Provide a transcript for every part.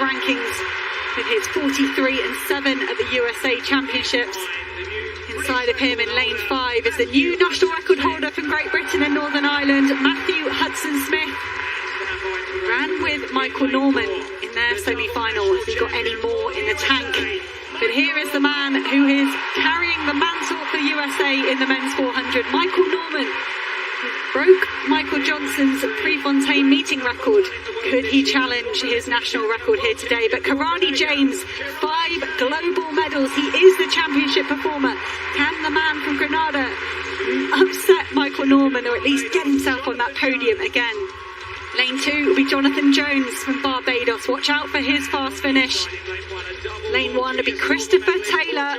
rankings with his 43-7 at the USA Championships. Inside of him in lane 5 is the new national record holder from Great Britain and Northern Ireland, Matthew Hudson-Smith. Ran with Michael Norman in their semi-final. Has he got any more in the tank? But here is the man who is carrying the mantle for USA in the men's 400, Michael Norman. Broke Michael Johnson's Prefontaine meeting record. Could he challenge his national record here today? But Kirani James, 5 global medals. He is the championship performer. Can the man from Grenada upset Michael Norman, or at least get himself on that podium again? Lane 2 will be Jonathan Jones from Barbados. Watch out for his fast finish. Lane 1 will be Christopher Taylor.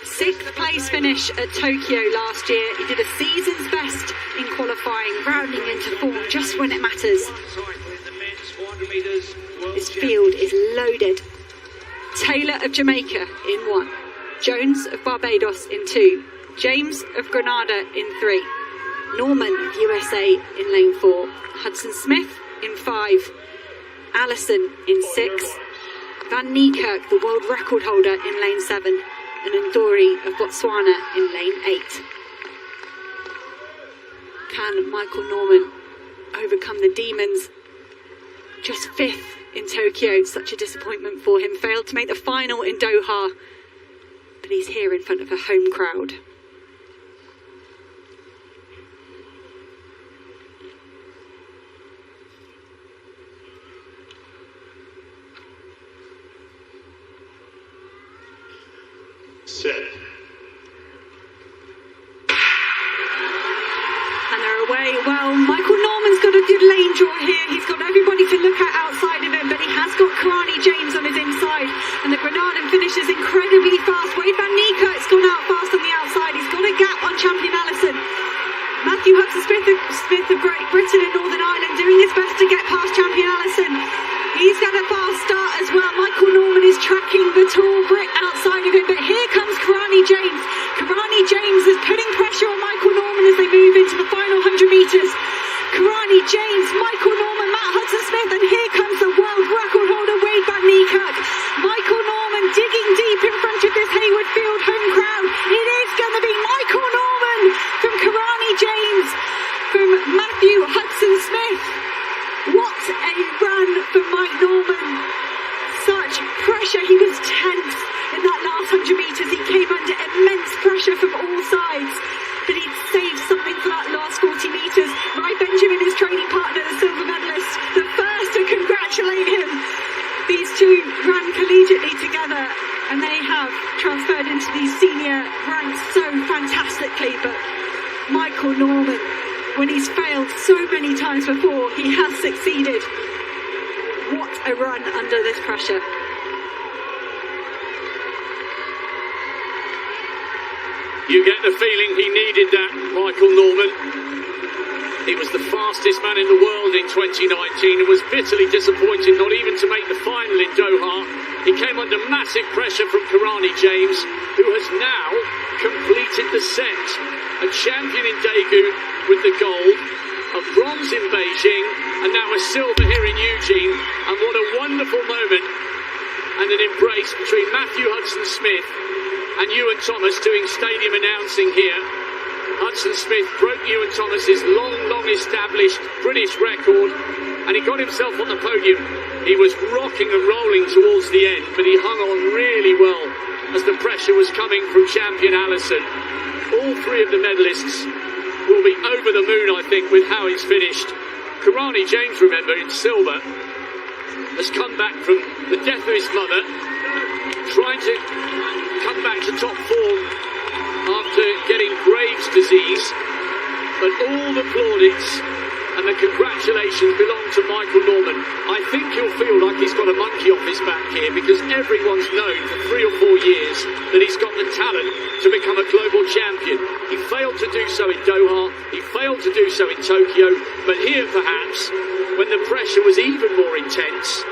6th place finish at Tokyo last year. He did a season's best in qualifying, rounding into form just when it matters. His field is loaded. Taylor of Jamaica in 1. Jones of Barbados in 2. James of Grenada in 3. Norman of USA in lane 4. Hudson-Smith in 5. Allison in 6. Van Niekerk, the world record holder, in lane 7. And Ndori of Botswana in lane 8. Can Michael Norman overcome the demons? Just 5th in Tokyo, such a disappointment for him. Failed to make the final in Doha, but he's here in front of a home crowd. Set. And they're away. Well, Michael Norman's got a good lane draw here. He's got everybody to look at outside of him, but he has got Kirani James on his inside. And the Grenadan finishes incredibly fast. Wade van Niekerk's gone out fast on the outside. He's got a gap on champion Allison. Matthew Hudson-Smith of Great Britain and Northern Ireland doing his best to get past champion Allison. He's got a fast start as well. Michael Norman is tracking the tall Brit outside of him, but here comes Kirani James. Kirani James is putting pressure on Michael Norman as they move into the final 100 metres. Kirani James, Michael Norman, Matt Hudson-Smith, and here comes the world record holder Wade van Niekerk. Michael Norman digging deep in front of this Hayward Field home crowd. It is going to be Michael Norman from Kirani James, from Matthew Hudson-Smith. What a run for Mike Norman. Such pressure. He was tense in that last 100 metres. He came under immense pressure from all sides. But he'd saved something for that last 40 metres. Rai Benjamin, his training partner, the silver medalist, the first to congratulate him. These two ran collegiately together and they have transferred into these senior ranks so fantastically. But Michael Norman, when he's failed so many times before, he has succeeded. What a run under this pressure. You get the feeling he needed that, Michael Norman. He was the fastest man in the world in 2019 and was bitterly disappointed not even to make the final in Doha. He came under massive pressure from Kirani James, who has now completed the set. A champion in Daegu with the gold, a bronze in Beijing, and now a silver here in Eugene. And what a wonderful moment and an embrace between Matthew Hudson-Smith and Ewan Thomas doing stadium announcing here. Hudson-Smith broke Ewan Thomas's long established British record, and he got himself on the podium. He was rocking and rolling towards the end, but he hung on really well as the pressure was coming from champion Allison. All 3 of the medalists will be over the moon, I think, with how it's finished. Kirani James, remember, in silver, has come back from the death of his mother, trying to come back to top form after getting Graves' disease. But all the plaudits and the congratulations belong to Michael Norman. I think he'll feel like he's got a monkey off his back here, because everyone's known for 3 or 4 years that he's got the talent to become a global champion. He failed to do so in Doha, he failed to do so in Tokyo, but here perhaps, when the pressure was even more intense,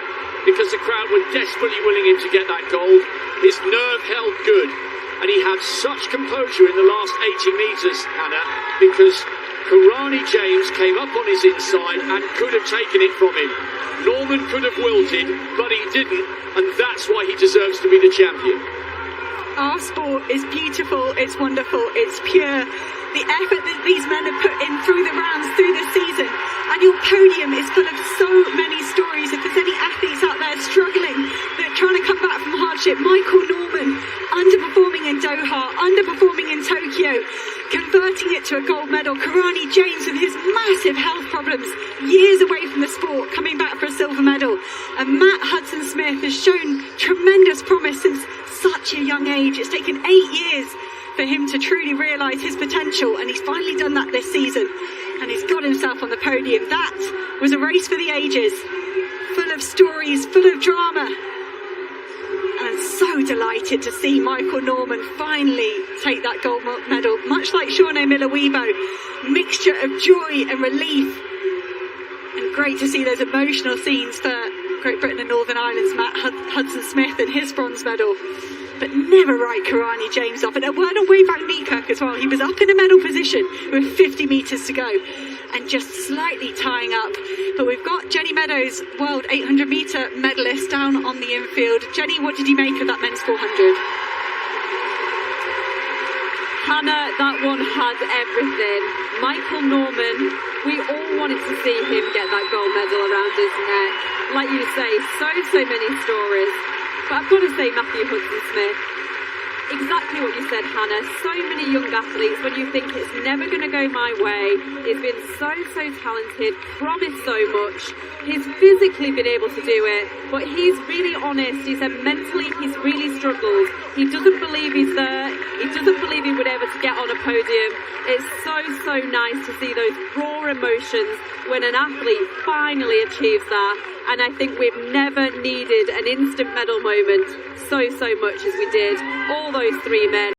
because the crowd were desperately willing him to get that gold, his nerve held good, and he had such composure in the last 80 metres, Anna, because Karani James came up on his inside and could have taken it from him. Norman could have wilted, but he didn't, and that's why he deserves to be the champion. Our sport is beautiful, it's wonderful, it's pure. The effort that these men have put in through the rounds, through the season, and your podium is full of so many stories. If there's any athletes out there struggling, that are trying to come back from hardship, Michael Norman, underperforming in Doha, underperforming in Tokyo, converting it to a gold medal. Karani James with his massive health problems, years away from the sport, coming back for a silver medal. And Matt Hudson-Smith has shown tremendous promise since such a young age. It's taken 8 years for him to truly realise his potential, and he's finally done that this season, and he's got himself on the podium. That was a race for the ages, full of stories, full of drama, and I'm so delighted to see Michael Norman finally take that gold medal, much like Shawnee Miller-Uibo. Mixture of joy and relief, and great to see those emotional scenes for Great Britain and Northern Ireland's Matt Hudson-Smith and his bronze medal. But never write Karani James off. And a word on Wayne van Niekerk as well. He was up in a medal position with 50 metres to go and just slightly tying up. But we've got Jenny Meadows, world 800 metre medalist, down on the infield. Jenny, what did you make of that men's 400? Hannah, that one had everything. Michael Norman, we all wanted to see him get that gold medal around his neck. Like you say, so many stories. But I've got to say, Matthew Hudson-Smith, exactly what you said, Hannah. So many young athletes, when you think it's never going to go my way, he's been so talented, promised so much. He's physically been able to do it, but he's really honest. He said mentally he's really struggled. He doesn't believe he's there. He doesn't believe he would be able to get on a podium. It's so nice to see those raw emotions when an athlete finally achieves that. And I think we've never needed an instant medal moment so much as we did. All those three men.